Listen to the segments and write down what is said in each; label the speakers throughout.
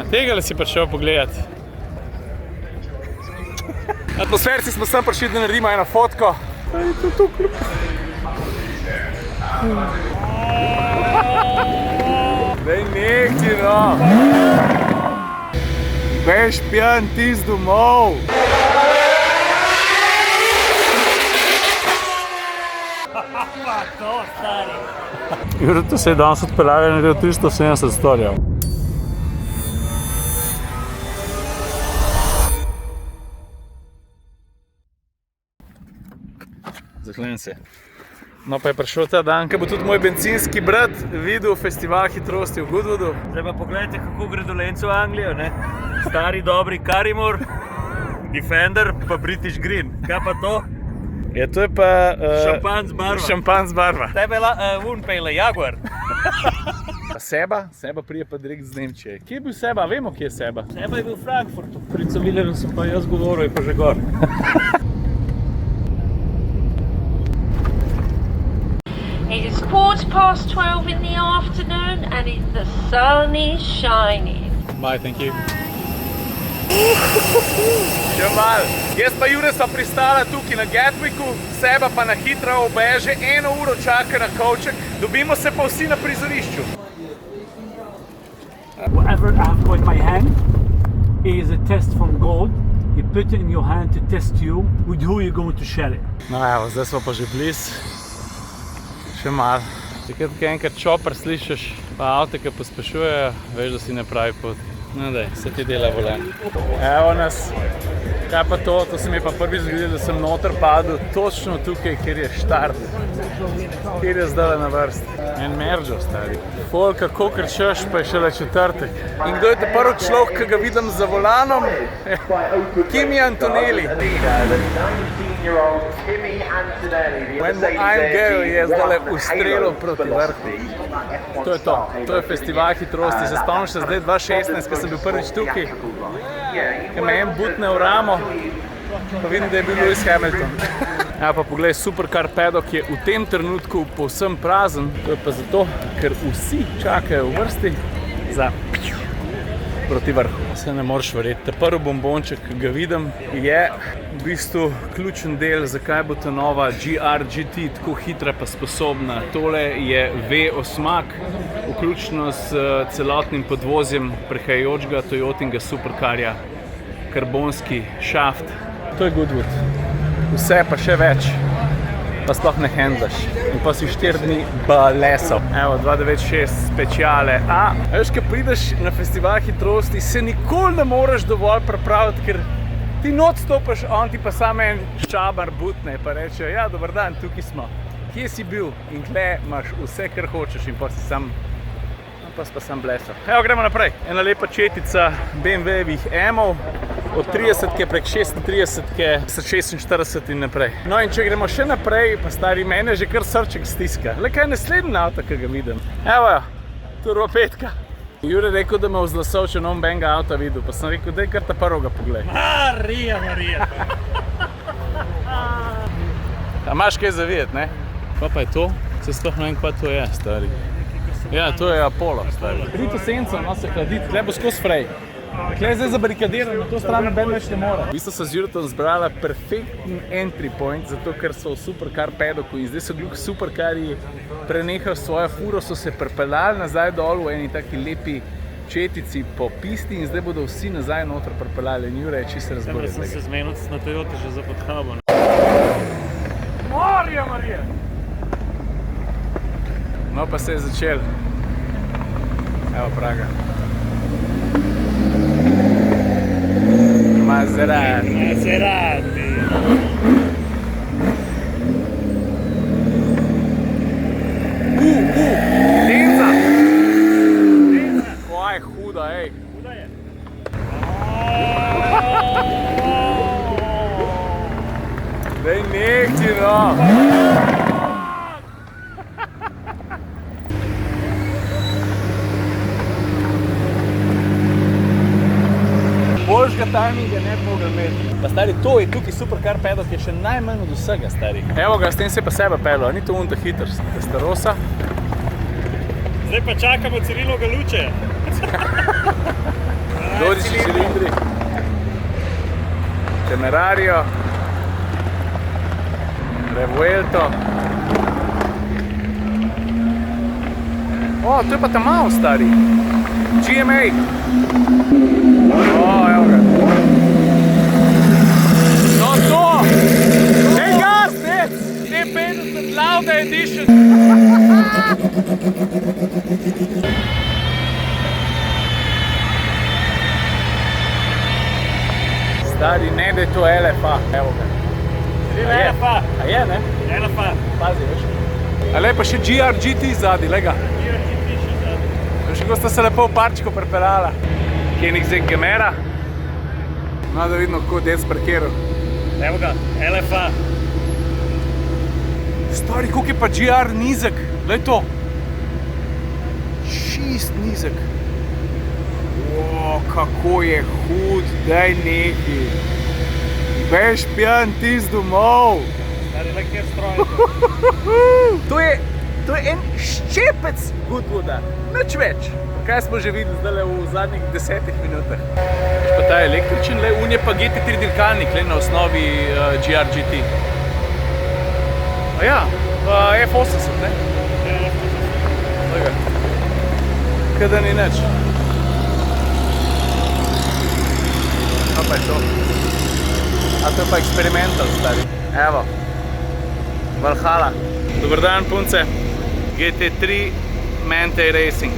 Speaker 1: Tega li si prišel pogledat? Atmosferci smo sem prišli, da naredimo eno fotko. Daj nekaj, no! Beš pijan tis domov!
Speaker 2: Pa to, stari!
Speaker 1: Jure, to se je danes odpeljal in naredil 370 storjev. Zahvaljujem se. No pa je prišel ta dan, ko bo tudi moj bencinski brat videl festival hitrosti v Goodwoodu.
Speaker 2: Zdaj pa pogledajte, kako gre dolencu v Anglijo, ne? Stari dobri Carrymore, Defender pa British Green. Kaj pa to?
Speaker 1: Ja, to je pa...
Speaker 2: Šampanc barva.
Speaker 1: Šampanc barva.
Speaker 2: Tebe pejle Jaguar.
Speaker 1: Seba prije pa direkt z Nemčije. Kje je bil Seba? Vemo, kje je Seba.
Speaker 2: Seba je bil v Frankfurtu. Princu Wilhelmu sem pa jaz govoril, je pa že gor.
Speaker 3: It is 12:15 in the afternoon and the sun is shining.
Speaker 1: Bye, thank you. Še mal. Jaz pa Jure sva pristala tukaj na Gatwicku, Seba pa na hitro obeže, 1 uro čaka na kovček, dobimo se pa vsi na prizorišču.
Speaker 4: Whatever I have got in my hand is a test from God. You put it in your hand to test you with who you're going to share it.
Speaker 1: No evo, zdaj smo pa že bliz. Še mal. Takrat, ko enkrat čopar slišiš, pa avte, ki pospešujejo, veš, da si ne pravi pot. No daj, se ti dela volen. Evo nas. Kaj pa to? To se mi je pa prvič zgodilo, da sem noter padel točno tukaj, kjer je štart. Kjer je zdaj na vrsti. En meržo, stari. Folka, kakor češ, pa je šele četrtek. In kdo je te prvi človek, ki ga vidim za volanom? Kimi Antonelli. When I'm girl je zdaj ustrelil proti vrhu. To je to. To je festival hitrosti. Se spomniš se zdaj 2016, ko sem bil prvič tukaj. Ko me en butne v ramo, pa vidim, da je bil Lewis Hamilton. Ja, pa poglej, Supercar paddock je v tem trenutku povsem prazen. To je pa zato, ker vsi čakajo v vrsti za proti vrhu. Se ne moreš verjeti. Ta prvi bombonček, ki ga vidim, je v bistvu ključen del, zakaj bo ta nova GR GT tako hitra pa sposobna. Tole je V8, vključno s celotnim podvozjem prehajajočega Toyotinga Supercarja, karbonski šaft. To je Goodwood. Vse pa še več, pa sploh ne handlaš. In pa si 4 dni balesal. Evo, 296 speciale. A veš, ko prideš na festival hitrosti, se nikoli ne moreš dovolj pripraviti, ker ti not stopaš, on ti pa samo en ščabar butne, pa reče, ja, dober dan, tukaj smo. Kje si bil? In tle imaš vse, kar hočeš in pa si sam, pa sam blesal. Evo, gremo naprej. Ena lepa četica BMW-evih M-ov, od 30-ke prek 36-ke, 46 in naprej. No in če gremo še naprej, pa stari, mene že kar srček stiska. Le kaj je naslednji avto, ki ga vidim? Evo jo, turbo 5. Jure je rekel, da me vzlasov, če nom benga avta videl, pa sem rekel, daj kar ta prvega poglej.
Speaker 2: Marija.
Speaker 1: A imaš kaj zavijet, ne? Kaj pa je to? Se sploh ne vem, kaj to je, stari. Ja, to je Apollo, stari. Rito senco, no se hladiti, tle bo skozi frej. Tle je zdaj zabarikadiran, na to stran noben več ne more. V bistvu so z Juretom zbrala perfekten entry point, zato ker so v Supercar paddocku in zdaj so gluk Supercarji prenehali svojo furo, so se pripeljali nazaj dol v eni taki lepi četici po pisti in zdaj bodo vsi nazaj noter pripeljali in Jure je čisto razborjen.
Speaker 2: Sem se zmenil na Toyota že za podhabo.
Speaker 1: Marija! No pa se je začel. Evo Praga. Maserati. Lenza! Kaj je huda, ej.
Speaker 2: Huda je.
Speaker 1: Daj nekaj, no. Boljšega tajminga ne bi mogel imeti. Pa stari, to je tukaj Supercar paddock, je še najmanj od vsega, stari. Evo ga, s tem se pa sebe pelil, ni to unta hitr, Testarossa.
Speaker 2: Zdaj pa čakamo Cirilovega luče.
Speaker 1: Temerario, Revuelto. O, to je pa tam malo, stari. GMA. O, evo ga. No to! Hey gas, dec! T50 Lauda Edition. Stari, ne da je to LFA, evo ga.
Speaker 2: LFA.
Speaker 1: A je, ne?
Speaker 2: LFA.
Speaker 1: Pazi, veš. Ale pa še GR-GT zadnji, lega. Veš, kako sta se lepo v parčko pripeljala. Koenigsegg Gemera. No, da vidimo, kako dec parkiral.
Speaker 2: Evo ga, LFA.
Speaker 1: Stari, koliko je pa GR nizek. Glej to. Šist nizek. O, kako je hud, daj neki. Beš pijan tis domov.
Speaker 2: Stari, le kjer strojite.
Speaker 1: To je en ščepec Goodwooda, nič več. Kaj smo že videli zdaj v zadnjih 10 minutah. Pa ta električen, un je pa GT3 dirkalnik, na osnovi GR-GT. A ja, pa F80, ne? Kaj da ni nič. A pa je to. A to je pa eksperimental, stari. Evo. Valhalla. Dobar dan, punce. GT3 Manthey Racing.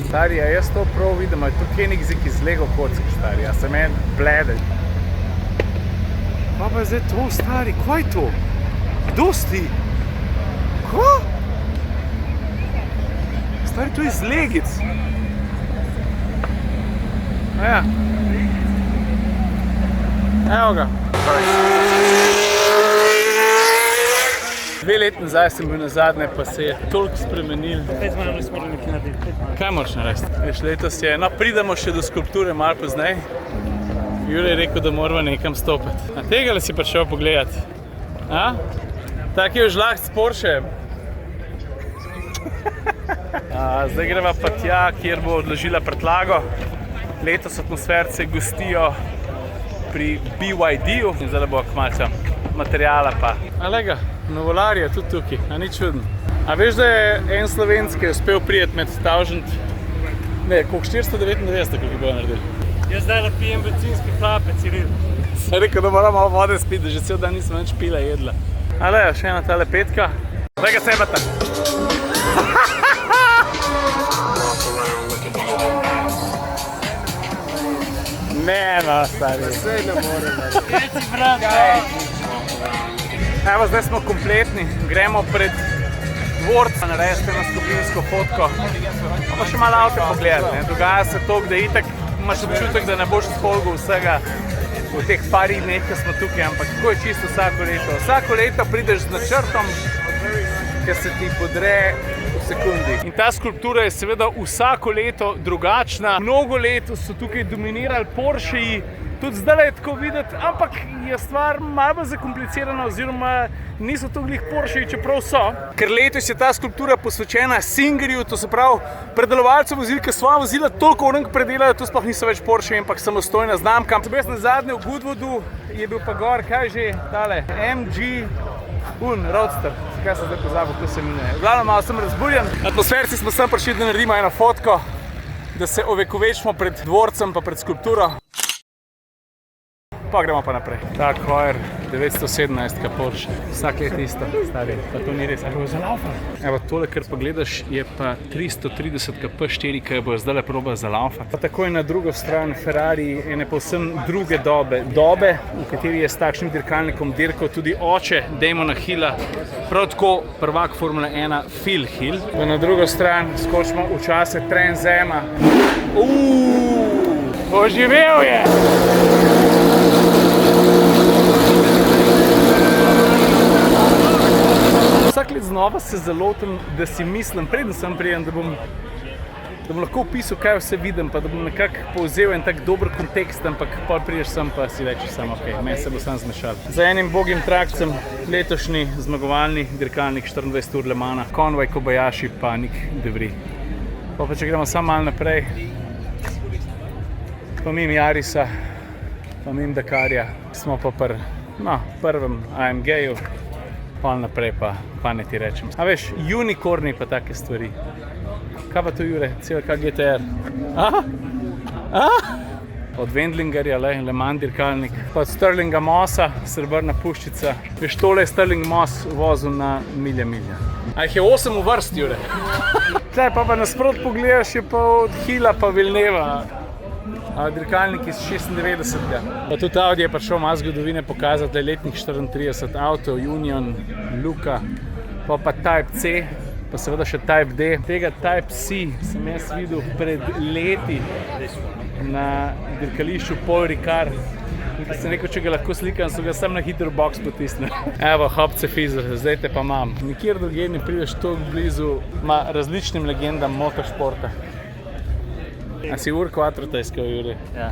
Speaker 1: Stari, a jaz to prav vidim, a je to Koenigsegg iz Lego kocke, stari, a se meni blede. Pa je zdaj to, stari, kaj je to? Kdo si? Ko? Stari, to je iz Legic. Ja. Evo ga. 2 leti nazaj sem bil nazadnje, pa se je toliko spremenil.
Speaker 2: Spet smo nam smo nekaj naredili.
Speaker 1: Kaj moraš narediti? Veš, letos je, no pridemo še do skulpture malo poznej. Jure je rekel, da moramo nekam stopiti. A tega li si prišel pogledati? A? Tak je žlaht s Porschejem. Zdaj greva pa tja, kjer bo odložila prtljago. Letos atmosferce gostijo pri BYD-u in zdaj bo kmalce materijala pa. A lega, novolar je tudi tukaj, a ni čudno. A veš, da je en slovenski, ki je uspel prijeti med 499, koliko bojo naredili?
Speaker 2: Jaz zdaj napijem bencinski hlape, Ciril.
Speaker 1: Sem rekel, da moram malo vode spiti, da že cel dan nismo nič pila, jedla. Ale, še ena tale petka. Zdaj ga sebata. Ne, no, stari. Sej ne morem.
Speaker 2: Reci, brat,
Speaker 1: Evo, zdaj smo kompletni. Gremo pred dvorc, narediti na skupinsko fotko. Pa še malo avto pogledati, ne. Dogaja se toliko, da itak imaš občutek, da ne boš spolgal vsega v teh parih dneh, ko smo tukaj, ampak tako je čisto vsako leto. Vsako leto prideš z načrtom, ki se ti podre v sekundi. In ta skulptura je seveda vsako leto drugačna. Mnogo let so tukaj dominirali Porscheji, tudi zdaj je tako videti, ampak je stvar malo zakomplicirana oziroma niso to glih Porscheji, čeprav so. Ker letos je ta skulptura posvečena Singerju, to se pravi predelovalcev vozil, ki svoja vozila toliko orenk predelajo, to sploh niso več Porscheji, ampak samostojna znamka. Sem nazadnje v Goodwoodu, je bil pa gor, kaj že, tale, MG Roadster. Kaj sem zdaj pozabil, to se mi ne. V glavnem malo sem razburjen. Atmosferci smo sem prišli, da naredimo eno fotko, da se ovekovečimo pred dvorcem pa pred skulpturo. Pa gremo pa naprej. Ta Heuer 917 Porsche. Vsak let isto, stari. Pa to ni res, ali bo zalaufal. Evo, tole, kar pa gledaš, je pa 330 P4, ki bo zdaj proba zalaufati. Pa takoj na drugo stran Ferrari ene povsem druge dobe. Dobe, v kateri je s takšnim dirkalnikom dirkal tudi oče Damona Hilla. Prav tako prvak Formule 1 Phil Hill. Pa na drugo stran skočimo v čase Trans Ama. Oživel je! Vsak let znova se zalotim, da si mislim, preden sem prijem, da bom da bom lahko opisal, kaj vse vidim, pa da bom nekako povzel en tak dober kontekst, ampak pol prideš sem pa si rečeš samo ok, meni se bo sam zmešal. Za enim bogim trakcem letošnji zmagovalni dirkalnik 24 ur Le Mana, Conway Kobayashi pa Nick De Vries. Pa če gremo samo malo naprej, pa mimo Yarisa, pa mimo Dakarja, smo pa prvem AMG-ju, pa naprej pa ne ti rečem. A veš, unikorni pa take stvari. Kaj pa to, Jure? Cel GTR? Od Wendlingerja, Le Mans dirkalnik, pa od Stirlinga Mossa, srebrna puščica. Veš, tole je Stirling Moss vozil na milja. A jih je 8 v vrsti, Jure. Tlej pa nasprot pogledaš, je pa od Hila pa Vilneva. Dirkalnik iz 96. Pa tudi Audi je prišel malo zgodovine pokazati, letnik 34, Auto, Union, Luka, pa Type C, pa seveda še Type D. Tega Type C sem jaz videl pred leti na dirkališču Paul Ricard. Sem rekel, če ga lahko slikam, so ga sam na hitro box potisnil. Evo, Hopce Fizer, zdaj te pa imam. Nikjer drugje ne prideš toliko blizu različnim legendam motošporta. A si ur kvatrota iskal, Jure?
Speaker 2: Ja.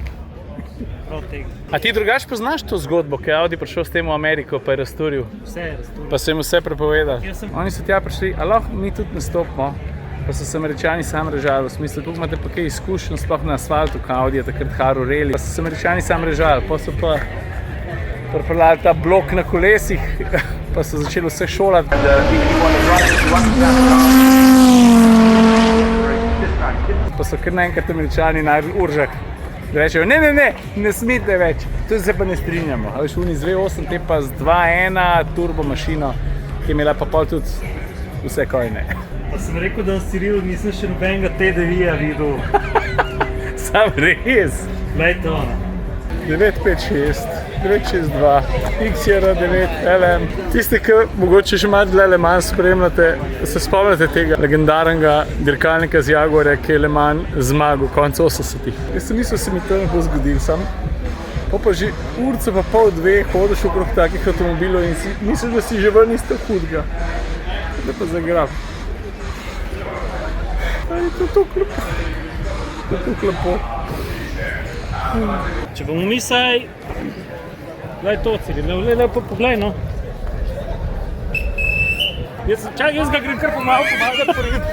Speaker 1: A ti drugače poznaš to zgodbo, ko je Audi prišel s tem v Ameriko, pa je razturil?
Speaker 2: Vse je razturil.
Speaker 1: Pa so jim vse prepovedali.
Speaker 2: Jaz sem-
Speaker 1: Oni so tja prišli, a lahko mi tudi nastopimo? Pa so se Američani sam režali, v smislu, koliko imate pa kaj izkušenj, sploh na asfaltu, ko Audi je takrat haru reli. Pa so se Američani sam režali, pa so pa pripeljali ta blok na kolesih, pa so začeli vse šolati. Pa so kar naenkrat Američani najdli Uržak. Da rečejo, ne smete več, to se pa ne strinjamo. A veš, oni z V8, te pa z 2.1 turbo mašino, ki je imela pa pol tudi vse kojne.
Speaker 2: Pa sem rekel, da Cyril nisem še nobenega TDV-ja videl.
Speaker 1: Sam res.
Speaker 2: Glej to.
Speaker 1: 956, 962, XR9, LM. Tisti, ki mogoče še malo dlje Le Mans spremljate, se spomnite tega legendarnega dirkalnika z Jaguarja, ki je Le Mans zmagal konec 80-ih. Jaz sem mislil, da se mi to ne bo zgodil sam. Pa že urco pa pol dve hodiš okrog takih avtomobilov in si misliš, da si že ven isto hudega. Da pa zagrab. Je to tako lepo. To je tako lepo.
Speaker 2: Če bomo mi saj... Glej to, Cyril, lepo poglej, no. Jaz ga grem kar pomagati porediti.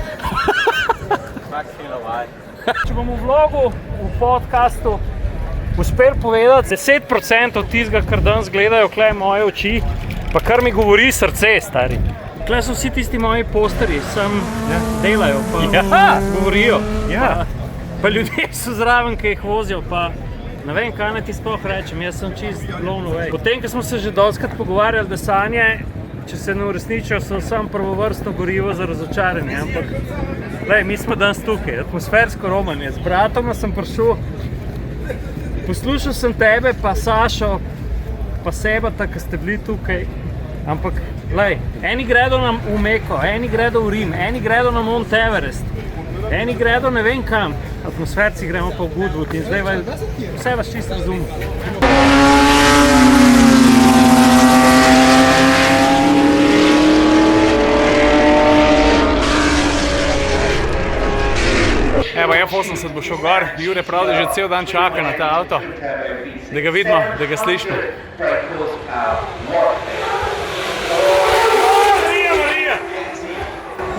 Speaker 2: Če bomo v vlogu, v podcastu uspeli povedati 10% od tistega, kar danes gledajo, klej moje oči, pa kar mi govori srce, stari. Klej so vsi tisti moji posterji, sam delajo, pa govorijo. Pa ljudje so zraven, ki jih vozijo, pa ne vem, kaj naj ti sploh rečem, jaz sem čist blown away. Potem, ko smo se že dostikrat pogovarjali, da sanje, če se ne uresničijo, so samo prvovrstno gorivo za razočaranje, ampak glej, mi smo danes tukaj, atmosfersko romanje. Z bratoma sem prišel, poslušal sem tebe, pa Sašo, pa Sebata, ki ste bili tukaj, ampak glej, eni gredo nam v Meko, eni gredo v Rim, eni gredo na Mount Everest, eni gredo ne vem kam, atmosferci gremo pa v Goodwood in zdaj vse vas čisto razumem.
Speaker 1: Evo, F80 bo šel gor, Jure pravi, da že cel dan čaka na ta avto, da ga vidimo, da ga slišimo.
Speaker 2: Marija!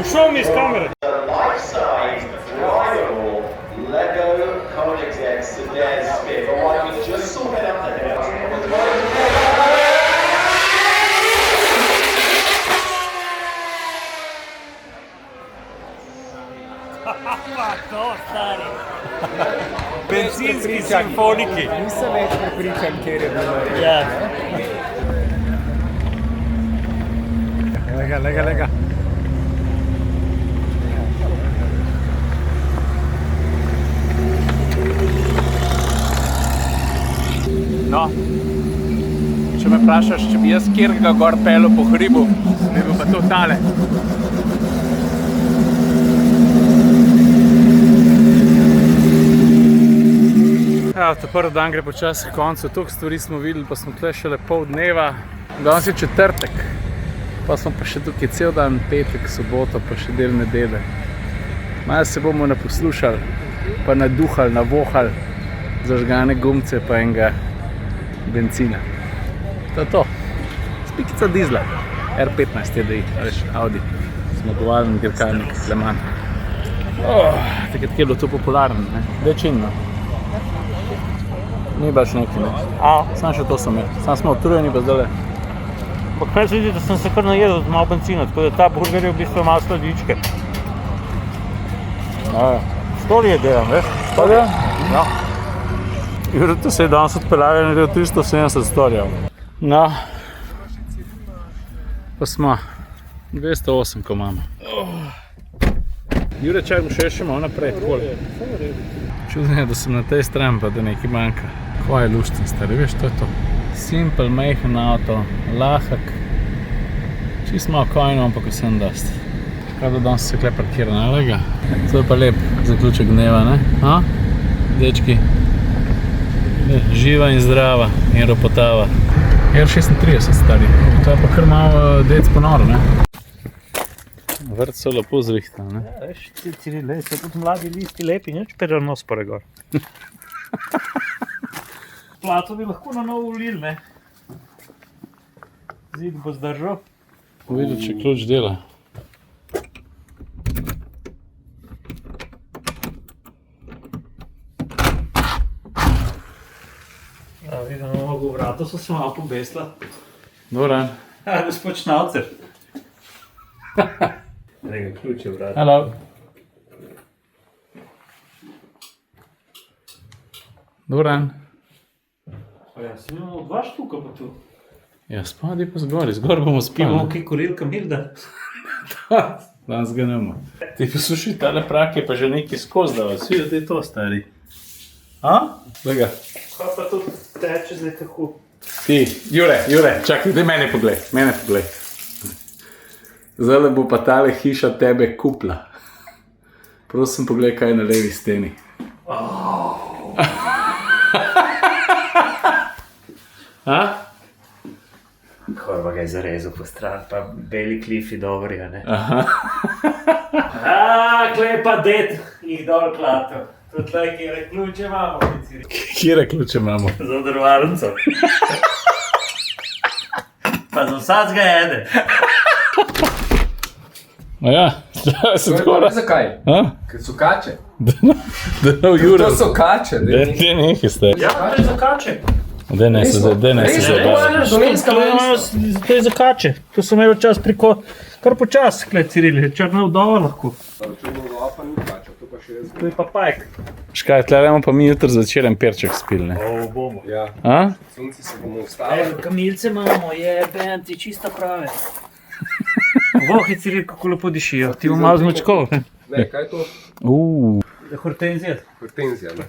Speaker 2: Ušel mi iz kamere!
Speaker 5: Life-size, drivable Lego Koenigsegg sedan spin, the one we just saw it up there.
Speaker 2: Pa to, stari! Bencinski simfoniki!
Speaker 1: Nisem več prepričan, kjer je bilo.
Speaker 2: Ja.
Speaker 1: Lega. No, če me vprašaš, če bi jaz kjerkega gor pelil po hribu, bi bil pa to tale. Ta prvi dan gre počasi k koncu, toliko stvari smo videli, pa smo tukaj šele pol dneva. Danes je četrtek, pa smo pa še tukaj cel dan, petek, soboto, pa še del nedelje. Malo se bomo naposlušali, pa naduhali, navohali, zažgane gumce pa enega benzina. To je to. Spikica dizla. R15 je da jih, veš, Audi. Zmagovalen dirkalnik, Le Mans. Takrat je bilo to popularno, ne? Večinno. Ni baš neki, ne? Sam še to sem imel. Sam smo utrujeni pa zdaj.
Speaker 2: Pa kaj se vidi, da sem se kar najedel malo benzina, tako da ta burger je v bistvu malo sladičke. Stoli je delam, veš?
Speaker 1: Stoli je?
Speaker 2: Ja. Jure, to se je danes odpeljal in naredil 370 stoljev.
Speaker 1: No. Pa smo. 208, ko imamo. Jure, čaj mu še malo naprej, takole. Čudno je, da sem na tej strani, pa da nekaj manjka. Kaj je lušten, stari, veš, to je to. Simpel, majhen avto, lahek. Čist malo kojno, ampak vsem dost. Kaj da danes se kle parkira, ne, lega? To je pa lep zaključek dneva, ne? A? Dečki. Živa in zdrava in ropotava. R36, stari. To je pa kar malo dec ponor, ne? Vrt so lepo zrihtali, ne?
Speaker 2: Ja, veš, Ciril, so tudi mladi listi lepi, neč perer nos pore gor. Plato bi lahko na novo ulil, ne? Zid bo zdržal.
Speaker 1: Videl, če ključ dela.
Speaker 2: Ja, vidim, na mogo vrata so se malo pobesla.
Speaker 1: Doran.
Speaker 2: Ja, gospod Šnaucer. Nekaj ključ je vrata.
Speaker 1: Hello. Doran.
Speaker 2: Pa ja, si imamo dva štuka pa tu.
Speaker 1: Ja, spadi pa zgori, zgor bomo spali.
Speaker 2: Imamo kaj kurilka Milda.
Speaker 1: Danes ga nemo. Ti poslušaj, tale prak je pa že nekaj skozi dal, svi da je to, stari. A? Lega.
Speaker 2: Kaj pa tu teče zdaj tako?
Speaker 1: Ti, Jure, čakaj, daj mene poglej. Zdaj bo pa tale hiša tebe kupla. Prosim, poglej, kaj je na levi steni. A?
Speaker 2: Korva ga je zarezal po stran, pa beli klifi dobri, a ne?
Speaker 1: Aha.
Speaker 2: Klej pa det, jih dol klato. Tukaj, kjere ključe imamo, Ciril.
Speaker 1: Kjere ključe imamo?
Speaker 2: Za drvarnico. Pa za vsad ga jede.
Speaker 1: Ja, da se zgora.
Speaker 6: Zakaj?
Speaker 1: A?
Speaker 6: Ker so kače.
Speaker 1: Da Jure.
Speaker 6: To so kače.
Speaker 1: Te nekaj ste.
Speaker 2: Ja, to je za kače.
Speaker 1: Daj ne se zabavati.
Speaker 2: To je za kače. To sem imel čas preko, kar počas, klej Ciril, črna vdova lahko. To je pa pajk.
Speaker 1: Škaj, tle bomo pa mi jutri zvečer en perček spili, ne?
Speaker 2: Bomo.
Speaker 6: Ja,
Speaker 1: A?
Speaker 6: sunci se bomo ustavili.
Speaker 2: Kamilce imamo, jeben, ti čista prave. Vohi Ciril, kako lepo dišijo. Ti bomo malo zmačkov.
Speaker 6: Ne, kaj je to?
Speaker 2: Hortenzija.
Speaker 6: Hortenzija, ne?